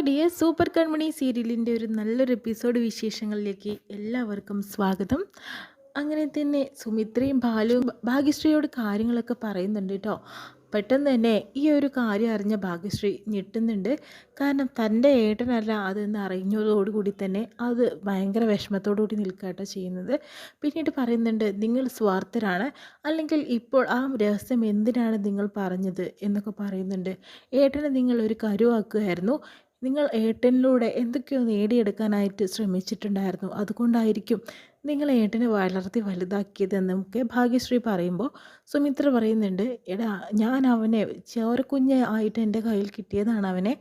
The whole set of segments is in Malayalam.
ഡിയർ സൂപ്പർ കൺമണി സീരിയലിൻ്റെ ഒരു നല്ലൊരു എപ്പിസോഡ് വിശേഷങ്ങളിലേക്ക് എല്ലാവർക്കും സ്വാഗതം. അങ്ങനെ തന്നെ സുമിത്രയും ബാലുവും ഭാഗ്യശ്രീയോട് കാര്യങ്ങളൊക്കെ പറയുന്നുണ്ട് കേട്ടോ. പെട്ടെന്ന് തന്നെ ഈ ഒരു കാര്യം അറിഞ്ഞ ഭാഗ്യശ്രീ ഞെട്ടുന്നുണ്ട്. കാരണം തൻ്റെ ഏട്ടനല്ല അതെന്ന് അറിഞ്ഞതോടുകൂടി തന്നെ അത് ഭയങ്കര വിഷമത്തോടു കൂടി നിൽക്കുകട്ടോ ചെയ്യുന്നത്. പിന്നീട് പറയുന്നുണ്ട്, നിങ്ങൾ സ്വാർത്ഥരാണ്, അല്ലെങ്കിൽ ഇപ്പോൾ ആ രഹസ്യം എന്തിനാണ് നിങ്ങൾ പറഞ്ഞത് എന്നൊക്കെ പറയുന്നുണ്ട്. ഏട്ടനെ നിങ്ങൾ ഒരു കരുവാക്കുകയായിരുന്നു. നിങ്ങൾ ഏട്ടനിലൂടെ എന്തൊക്കെയോ നേടിയെടുക്കാനായിട്ട് ശ്രമിച്ചിട്ടുണ്ടായിരുന്നു. അതുകൊണ്ടായിരിക്കും നിങ്ങൾ ഏട്ടനെ വളർത്തി വലുതാക്കിയതെന്നൊക്കെ ഭാഗ്യശ്രീ പറയുമ്പോൾ സുമിത്ര പറയുന്നുണ്ട്, എടാ ഞാൻ അവനെ ചോരക്കുഞ്ഞ് ആയിട്ട് എൻ്റെ കയ്യിൽ കിട്ടിയതാണ് അവനെ.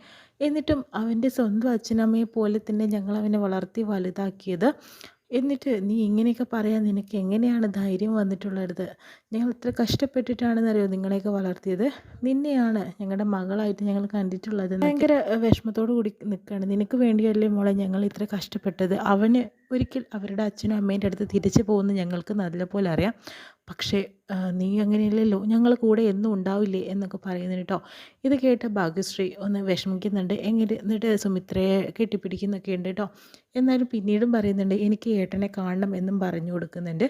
എന്നിട്ടും അവൻ്റെ സ്വന്തം അച്ഛനമ്മയെ പോലെ തന്നെ ഞങ്ങൾ അവനെ വളർത്തി വലുതാക്കിയത്. എന്നിട്ട് നീ ഇങ്ങനെയൊക്കെ പറയാൻ നിനക്ക് എങ്ങനെയാണ് ധൈര്യം വന്നിട്ടുള്ളത്? ഞങ്ങൾ ഇത്ര കഷ്ടപ്പെട്ടിട്ടാണെന്നറിയോ നിങ്ങളെയൊക്കെ വളർത്തിയത്. നിന്നെയാണ് ഞങ്ങളുടെ മകളായിട്ട് ഞങ്ങൾ കണ്ടിട്ടുള്ളത്. ഭയങ്കര വിഷമത്തോടു കൂടി നിൽക്കുകയാണ്. നിനക്ക് വേണ്ടിയല്ലേ മോളെ ഞങ്ങൾ ഇത്ര കഷ്ടപ്പെട്ടത്. അവന് ഒരിക്കൽ അവരുടെ അച്ഛനും അമ്മേൻ്റെ അടുത്ത് തിരിച്ചു പോകുന്നത് ഞങ്ങൾക്ക് നല്ലപോലെ അറിയാം. പക്ഷേ നീ അങ്ങനെയല്ലല്ലോ, ഞങ്ങൾ കൂടെ എന്നും ഉണ്ടാവില്ലേ എന്നൊക്കെ പറയുന്നത് കേട്ടോ. ഇത് കേട്ട ഭാഗ്യശ്രീ ഒന്ന് വിഷമിക്കുന്നുണ്ട്. എന്നിട്ട് സുമിത്രയെ കെട്ടിപ്പിടിക്കുന്നൊക്കെ ഉണ്ട് കേട്ടോ. എന്നാലും പിന്നീടും പറയുന്നുണ്ട്, എനിക്ക് ഏട്ടനെ കാണണം എന്നും പറഞ്ഞു കൊടുക്കുന്നുണ്ട്.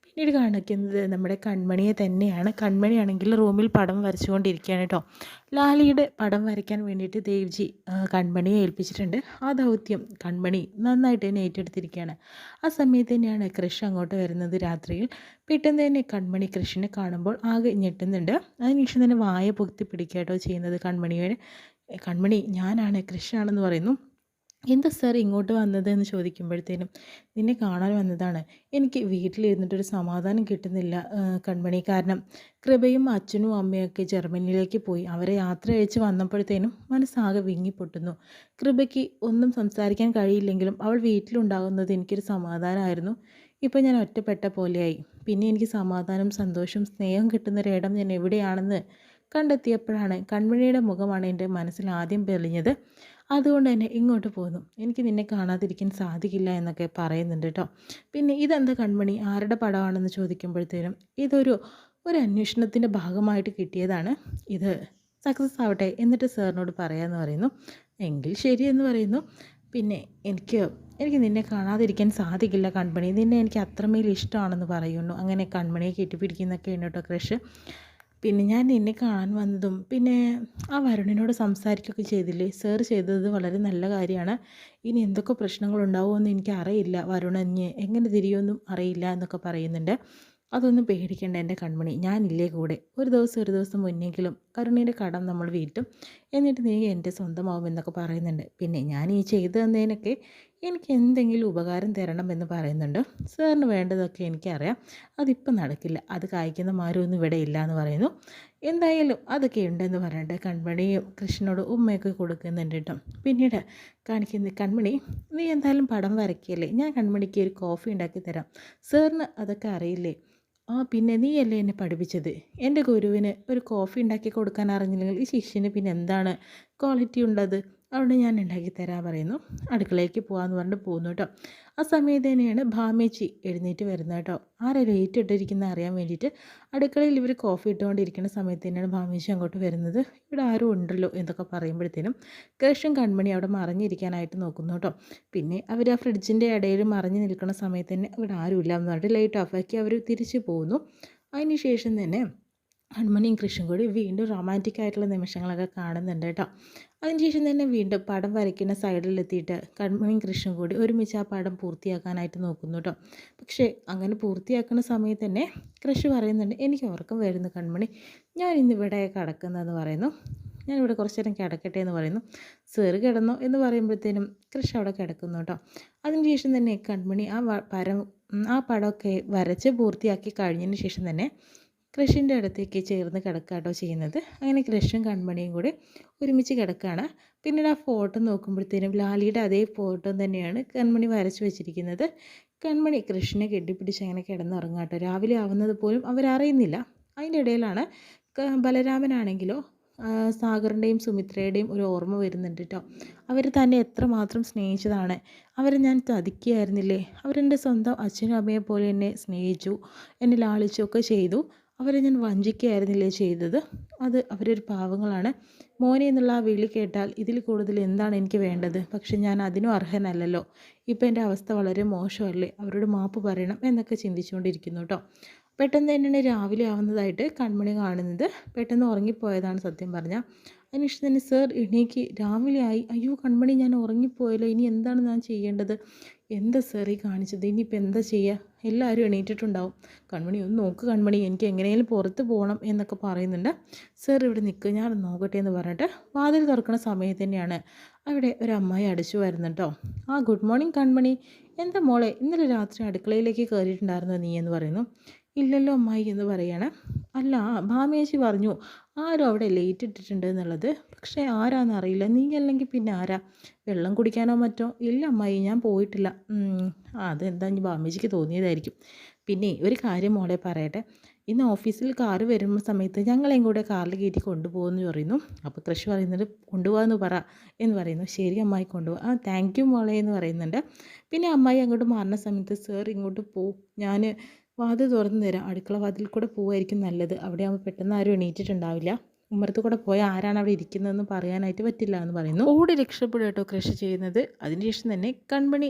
പിന്നീട് കാണിക്കുന്നത് നമ്മുടെ കൺമണിയെ തന്നെയാണ്. കൺമണിയാണെങ്കിൽ റൂമിൽ പടം വരച്ചുകൊണ്ടിരിക്കുകയാണ് കേട്ടോ. ലാലിയുടെ പടം വരയ്ക്കാൻ വേണ്ടിയിട്ട് ദേവ്ജി കൺമണിയെ ഏൽപ്പിച്ചിട്ടുണ്ട്. ആ ദൗത്യം കൺമണി നന്നായിട്ട് തന്നെ ഏറ്റെടുത്തിരിക്കുകയാണ്. ആ സമയത്ത് തന്നെയാണ് കൃഷ് അങ്ങോട്ട് വരുന്നത് രാത്രിയിൽ. പെട്ടെന്ന് തന്നെ കൺമണി കൃഷിനെ കാണുമ്പോൾ ആകെ ഞെട്ടുന്നുണ്ട്. അതിനുശേഷം തന്നെ വായ പൊത്തി പിടിക്കുക കേട്ടോ ചെയ്യുന്നത് കൺമണിയുടെ. കൺമണി ഞാനാണ് കൃഷാണെന്ന് പറയുന്നു. എന്താ സാർ ഇങ്ങോട്ട് വന്നതെന്ന് ചോദിക്കുമ്പോഴത്തേനും നിന്നെ കാണാൻ വന്നതാണ്. എനിക്ക് വീട്ടിലിരുന്നിട്ടൊരു സമാധാനം കിട്ടുന്നില്ല കൺമണി. കാരണം കൃപയും അച്ഛനും അമ്മയൊക്കെ ജർമ്മനിയിലേക്ക് പോയി. അവരെ യാത്ര അയച്ച് വന്നപ്പോഴത്തേനും മനസ്സാകെ വിങ്ങിപ്പൊട്ടുന്നു. കൃപയ്ക്ക് ഒന്നും സംസാരിക്കാൻ കഴിയില്ലെങ്കിലും അവൾ വീട്ടിലുണ്ടാകുന്നത് എനിക്കൊരു സമാധാനമായിരുന്നു. ഇപ്പോൾ ഞാൻ ഒറ്റപ്പെട്ട പോലെയായി. പിന്നെ എനിക്ക് സമാധാനം, സന്തോഷം, സ്നേഹം കിട്ടുന്നൊരിടം ഞാൻ എവിടെയാണെന്ന് കണ്ടെത്തിയപ്പോഴാണ് കൺമണിയുടെ മുഖമാണ് എൻ്റെ മനസ്സിൽ ആദ്യം തെളിഞ്ഞത്. അതുകൊണ്ട് തന്നെ ഇങ്ങോട്ട് പോന്നു. എനിക്ക് നിന്നെ കാണാതിരിക്കാൻ സാധിക്കില്ല എന്നൊക്കെ പറയുന്നുണ്ട് കേട്ടോ. പിന്നെ ഇതെന്താ കൺമണി, ആരുടെ പടമാണെന്ന് ചോദിക്കുമ്പോഴത്തേനും ഇതൊരു അന്വേഷണത്തിൻ്റെ ഭാഗമായിട്ട് കിട്ടിയതാണ്. ഇത് സക്സസ് ആവട്ടെ എന്നിട്ട് സാറിനോട് പറയാമെന്ന് പറയുന്നു. എങ്കിൽ ശരി എന്ന് പറയുന്നു. പിന്നെ എനിക്ക് നിന്നെ കാണാതിരിക്കാൻ സാധിക്കില്ല കൺമണി, നിന്നെ എനിക്ക് അത്രമേൽ ഇഷ്ടമാണെന്ന് പറയുന്നു. അങ്ങനെ കൺമണിയെ കെട്ടിപ്പിടിക്കുന്നൊക്കെ ഉണ്ട് കേട്ടോ ക്രഷ്. പിന്നെ ഞാൻ നിന്നെ കാണാൻ വന്നതും പിന്നെ ആ വരുണിനോട് സംസാരിക്കുകയൊക്കെ ചെയ്തില്ലേ, സാർ ചെയ്തത് വളരെ നല്ല കാര്യമാണ്. ഇനി എന്തൊക്കെ പ്രശ്നങ്ങളുണ്ടാവുമെന്ന് എനിക്കറിയില്ല, വരുണഞ്ഞ് എങ്ങനെ തിരിയുമെന്നും അറിയില്ല എന്നൊക്കെ പറയുന്നുണ്ട്. അതൊന്നും പേടിക്കേണ്ട എൻ്റെ കൺമണി, ഞാനില്ലേ കൂടെ. ഒരു ദിവസം മുന്നെങ്കിലും കരുണീൻ്റെ കടം നമ്മൾ വീട്ടും, എന്നിട്ട് നീ എൻ്റെ സ്വന്തമാവുമെന്നൊക്കെ പറയുന്നുണ്ട്. പിന്നെ ഞാൻ ഈ ചെയ്തു തന്നതിനൊക്കെ എനിക്ക് എന്തെങ്കിലും ഉപകാരം തരണമെന്ന് പറയുന്നുണ്ട്. സാറിന് വേണ്ടതൊക്കെ എനിക്കറിയാം, അതിപ്പം നടക്കില്ല, അത് കായ്ക്കുന്ന മരമൊന്നും ഇവിടെ ഇല്ല എന്ന് പറയുന്നു. എന്തായാലും അതൊക്കെ ഉണ്ടെന്ന് പറഞ്ഞിട്ട് കൺമണിയും കൃഷ്ണനോട് ഉമ്മയൊക്കെ കൊടുക്കുന്നുണ്ട് കേട്ടോ. പിന്നീട് കാണിക്കുന്ന കൺമണി, നീ എന്തായാലും പടം വരയ്ക്കല്ലേ, ഞാൻ കൺമണിക്ക് ഒരു കോഫി ഉണ്ടാക്കി തരാം. സാറിന് അതൊക്കെ അറിയില്ലേ? പിന്നെ നീയല്ലേ എന്നെ പഠിപ്പിച്ചത്. എൻ്റെ ഗുരുവിന് ഒരു കോഫി ഉണ്ടാക്കി കൊടുക്കാൻ അറിഞ്ഞില്ലെങ്കിൽ ഈ ശിഷ്യന് പിന്നെ എന്താണ് ക്വാളിറ്റി ഉള്ളത്? അതുകൊണ്ട് ഞാൻ ഉണ്ടാക്കി തരാൻ പറയുന്നു. അടുക്കളയ്ക്ക് പോകാമെന്ന് പറഞ്ഞിട്ട് പോകുന്നു കേട്ടോ. ആ സമയത്ത് തന്നെയാണ് ഭാമേച്ചി എഴുന്നേറ്റ് വരുന്നത് കേട്ടോ. ആരെ ലേറ്റ് ഇട്ടിരിക്കുന്ന അറിയാൻ വേണ്ടിയിട്ട് അടുക്കളയിൽ ഇവർ കോഫി ഇട്ടുകൊണ്ടിരിക്കുന്ന സമയത്ത് തന്നെയാണ് ഭാമേച്ചി അങ്ങോട്ട് വരുന്നത്. ഇവിടെ ആരും ഉണ്ടല്ലോ എന്നൊക്കെ പറയുമ്പോഴത്തേനും കൃഷ്ണൻ കൺമണി അവിടെ മറിഞ്ഞിരിക്കാനായിട്ട് നോക്കുന്നു കേട്ടോ. പിന്നെ അവർ ആ ഫ്രിഡ്ജിൻ്റെ ഇടയിൽ മറിഞ്ഞ് നിൽക്കുന്ന സമയത്ത് തന്നെ ഇവിടെ ആരുമില്ല എന്ന് പറഞ്ഞിട്ട് ലൈറ്റ് ഓഫാക്കി അവർ തിരിച്ചു പോകുന്നു. അതിന് ശേഷം തന്നെ കൺമണിയും കൃഷ്ണൻ കൂടി വീണ്ടും റൊമാൻറ്റിക് ആയിട്ടുള്ള നിമിഷങ്ങളൊക്കെ കാണുന്നുണ്ട് കേട്ടോ. അതിനുശേഷം തന്നെ വീണ്ടും പടം വരയ്ക്കുന്ന സൈഡിലെത്തിയിട്ട് കൺമണിയും കൃഷ്ണൻ കൂടി ഒരുമിച്ച് ആ പടം പൂർത്തിയാക്കാനായിട്ട് നോക്കുന്നു കേട്ടോ. പക്ഷേ അങ്ങനെ പൂർത്തിയാക്കുന്ന സമയത്ത് തന്നെ കൃഷ് പറയുന്നുണ്ട്, എനിക്ക് ഉറക്കം വരുന്നു കൺമണി, ഞാൻ ഇന്നിവിടെ കിടക്കുന്നതെന്ന് പറയുന്നു. ഞാനിവിടെ കുറച്ച് നേരം കിടക്കട്ടെ എന്ന് പറയുന്നു. സാറ് കിടന്നോ എന്ന് പറയുമ്പോഴത്തേനും കൃഷ് അവിടെ കിടക്കുന്നു കേട്ടോ. അതിനുശേഷം തന്നെ കൺമണി ആ പടമൊക്കെ വരച്ച് പൂർത്തിയാക്കി കഴിഞ്ഞതിന് ശേഷം തന്നെ കൃഷിൻ്റെ അടുത്തേക്ക് ചേർന്ന് കിടക്കുക കേട്ടോ ചെയ്യുന്നത്. അങ്ങനെ കൃഷും കൺമണിയും കൂടി ഒരുമിച്ച് കിടക്കുകയാണ്. പിന്നീട് ആ ഫോട്ടോ നോക്കുമ്പോഴത്തേനും ലാലിയുടെ അതേ ഫോട്ടോ തന്നെയാണ് കൺമണി വരച്ച് വെച്ചിരിക്കുന്നത്. കൺമണി കൃഷിനെ കെട്ടിപ്പിടിച്ച് അങ്ങനെ കിടന്നുറങ്ങുക കേട്ടോ. രാവിലെ ആവുന്നത് പോലും അവരറിയുന്നില്ല. അതിൻ്റെ ഇടയിലാണ് ബലരാമനാണെങ്കിലോ സാഗറിൻ്റെയും സുമിത്രയുടെയും ഒരു ഓർമ്മ വരുന്നുണ്ട് കേട്ടോ. അവർ തന്നെ എത്രമാത്രം സ്നേഹിച്ചതാണ്. അവരെ ഞാൻ ചതിക്കുകയായിരുന്നില്ലേ, അവരെൻ്റെ സ്വന്തം അച്ഛനും അമ്മയെ പോലെ എന്നെ സ്നേഹിച്ചു, എന്നെ ലാളിച്ചു ഒക്കെ ചെയ്തു. അവരെ ഞാൻ വഞ്ചിക്കുകയായിരുന്നില്ലേ ചെയ്തത്. അത് അവരൊരു പാവങ്ങളാണ്. മോനെ എന്നുള്ള ആ വിളി കേട്ടാൽ ഇതിൽ കൂടുതൽ എന്താണ് എനിക്ക് വേണ്ടത്? പക്ഷെ ഞാൻ അതിനും അർഹനല്ലല്ലോ. ഇപ്പം എൻ്റെ അവസ്ഥ വളരെ മോശമല്ലേ? അവരോട് മാപ്പ് പറയണം എന്നൊക്കെ ചിന്തിച്ചുകൊണ്ടിരിക്കുന്നു കേട്ടോ. പെട്ടെന്ന് തന്നെയാണ് രാവിലെ ആവുന്നതായിട്ട് കൺമണി കാണുന്നത്. പെട്ടെന്ന് ഉറങ്ങിപ്പോയതാണ് സത്യം പറഞ്ഞാൽ. അതിനുശേഷം തന്നെ "സർ എണീക്ക്, രാവിലെ ആയി." "അയ്യോ കൺമണി, ഞാൻ ഉറങ്ങിപ്പോയല്ലോ, ഇനി എന്താണ് ഞാൻ ചെയ്യേണ്ടത്?" "എന്താ സർ ഈ കാണിച്ചത്? ഇനിയിപ്പോൾ എന്താ ചെയ്യുക? എല്ലാവരും എണീറ്റിട്ടുണ്ടാവും." "കൺമണി ഒന്ന് നോക്ക് കൺമണി, എനിക്ക് എങ്ങനെയെങ്കിലും പുറത്ത് പോകണം." എന്നൊക്കെ പറയുന്നുണ്ട്. "സർ ഇവിടെ നിൽക്ക്, ഞാനൊന്ന് നോക്കട്ടെ" എന്ന് പറഞ്ഞിട്ട് വാതിൽ തുറക്കുന്ന സമയത്ത് തന്നെയാണ് അവിടെ ഒരു അമ്മായി അടിച്ചു വരുന്നുണ്ട് കേട്ടോ. "ആ ഗുഡ് മോർണിംഗ് കൺമണി. എന്താ മോളെ, ഇന്നലെ രാത്രി അടുക്കളയിലേക്ക് കയറിയിട്ടുണ്ടായിരുന്നോ നീ?" എന്ന് പറയുന്നു. "ഇല്ലല്ലോ അമ്മായി" എന്ന് പറയാണ്. "അല്ല, ഭാമേച്ചി പറഞ്ഞു ആരോ അവിടെ ലേറ്റ് ഇട്ടിട്ടുണ്ട് എന്നുള്ളത്. പക്ഷേ ആരാന്നറിയില്ല. നീ അല്ലെങ്കിൽ പിന്നെ ആരാ? വെള്ളം കുടിക്കാനോ മറ്റോ?" "ഇല്ല അമ്മായി, ഞാൻ പോയിട്ടില്ല." അതെന്താ ഇനി ഭാമേച്ചിക്ക് തോന്നിയതായിരിക്കും. "പിന്നെ ഒരു കാര്യം മോളെ പറയട്ടെ, ഇന്ന് ഓഫീസിൽ കാറ് വരുന്ന സമയത്ത് ഞങ്ങളെയും കൂടെ കാറിൽ കയറ്റി കൊണ്ടുപോകുമെന്ന് പറയുന്നു." അപ്പോൾ കൃഷി പറയുന്നുണ്ട് "കൊണ്ടുപോകാമെന്ന് പറ" എന്ന് പറയുന്നു. "ശരി അമ്മായി, കൊണ്ടുപോകാം." താങ്ക് യു മോളെ" എന്ന് പറയുന്നുണ്ട്. പിന്നെ അമ്മായി അങ്ങോട്ട് മാറുന്ന സമയത്ത് "സർ ഇങ്ങോട്ട് പോവും, ഞാൻ വാതിൽ തുറന്ന് തരാം. അടുക്കള വാതിൽ കൂടെ പോവായിരിക്കും നല്ലത്. അവിടെയാകുമ്പോൾ പെട്ടെന്ന് ആരും എണീറ്റിട്ടുണ്ടാവില്ല. ഉമ്മറത്ത് കൂടെ പോയാൽ ആരാണ് അവിടെ ഇരിക്കുന്നതെന്ന് പറയാനായിട്ട് പറ്റില്ല" എന്ന് പറയുന്നു. ഓടി രക്ഷപ്പെടുക കേട്ടോ കൃഷി ചെയ്യുന്നത്. അതിനുശേഷം തന്നെ കൺമണി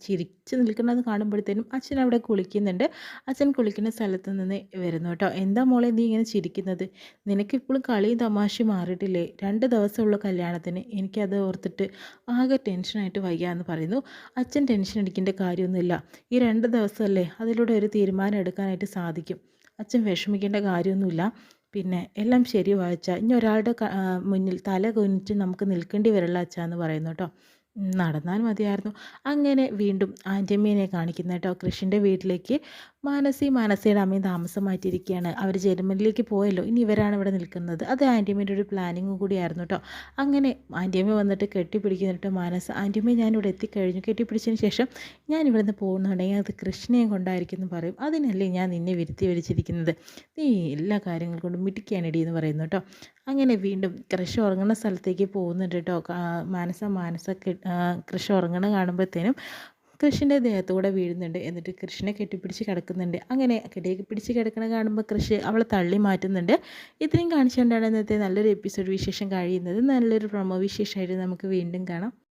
ചിരിച്ച് നിൽക്കുന്നത് കാണുമ്പോഴത്തേനും അച്ഛൻ അവിടെ കുളിക്കുന്നുണ്ട്. അച്ഛൻ കുളിക്കുന്ന സ്ഥലത്ത് നിന്ന് വരുന്നു കേട്ടോ. "എന്താ മോളെ നീ ഇങ്ങനെ ചിരിക്കുന്നത്? നിനക്കിപ്പോഴും കളിയും തമാശയും മാറിയിട്ടില്ലേ? 2 ദിവസമുള്ള കല്യാണത്തിന്. എനിക്കത് ഓർത്തിട്ട് ആകെ ടെൻഷനായിട്ട് വയ്യ" എന്ന് പറയുന്നു. "അച്ഛൻ ടെൻഷൻ അടിക്കേണ്ട കാര്യമൊന്നുമില്ല. ഈ 2 ദിവസമല്ലേ, അതിലൂടെ ഒരു തീരുമാനം എടുക്കാനായിട്ട് സാധിക്കും. അച്ഛൻ വിഷമിക്കേണ്ട കാര്യമൊന്നുമില്ല. പിന്നെ എല്ലാം ശരിയാവാ ഇനി ഒരാളുടെ മുന്നിൽ തല കുനിച്ച് നമുക്ക് നിൽക്കേണ്ടി വരില്ല അച്ഛാ" എന്ന് പറയുന്നു കേട്ടോ. നടന്നാൽ മതിയായിരുന്നു. അങ്ങനെ വീണ്ടും ആൻറ്റമ്മേനെ കാണിക്കുന്ന കേട്ടോ. കൃഷിൻ്റെ വീട്ടിലേക്ക് മാനസയുടെ അമ്മയും താമസം മാറ്റിയിരിക്കുകയാണ്. അവർ ജർമ്മനിലേക്ക് പോയല്ലോ, ഇനി ഇവരാണ് ഇവിടെ നിൽക്കുന്നത്. അത് ആൻറ്റിയമ്മേൻ്റെ ഒരു പ്ലാനിങ്ങും കൂടിയായിരുന്നു കേട്ടോ. അങ്ങനെ ആൻറ്റിയമ്മ വന്നിട്ട് കെട്ടിപ്പിടിക്കുന്നിട്ട് മാനസ "ആൻറ്റിയമ്മേ, ഞാനിവിടെ എത്തിക്കഴിഞ്ഞു." കെട്ടിപ്പിടിച്ചതിന് ശേഷം "ഞാൻ ഇവിടുന്ന് പോകുന്നുണ്ടെങ്കിൽ അത് കൃഷ്ണയും കൊണ്ടായിരിക്കും" എന്ന് പറയും. "അതിനല്ലേ ഞാൻ നിന്നെ വരുത്തി വരിച്ചിരിക്കുന്നത്. നീ എല്ലാ കാര്യങ്ങൾ കൊണ്ടും മിടുക്കിയാണെടി" എന്ന് പറയുന്നു കേട്ടോ. അങ്ങനെ വീണ്ടും കൃഷി ഉറങ്ങുന്ന സ്ഥലത്തേക്ക് പോകുന്നുണ്ട് കേട്ടോ. മാനസ കൃഷി ഉറങ്ങണ കാണുമ്പോഴത്തേനും കൃഷിൻ്റെ ദേഹത്തൂടെ വീഴുന്നുണ്ട്. എന്നിട്ട് കൃഷിനെ കെട്ടിപ്പിടിച്ച് കിടക്കുന്നുണ്ട്. അങ്ങനെ കെട്ടിപ്പിടിച്ച് കിടക്കണ കാണുമ്പോൾ കൃഷി അവളെ തള്ളി മാറ്റുന്നുണ്ട്. ഇത്രയും കാണിച്ചുകൊണ്ടാണ് ഇന്നത്തെ നല്ലൊരു എപ്പിസോഡ് വിശേഷം കഴിയുന്നത്. നല്ലൊരു പ്രൊമോ വിശേഷമായിട്ട് നമുക്ക് വീണ്ടും കാണാം.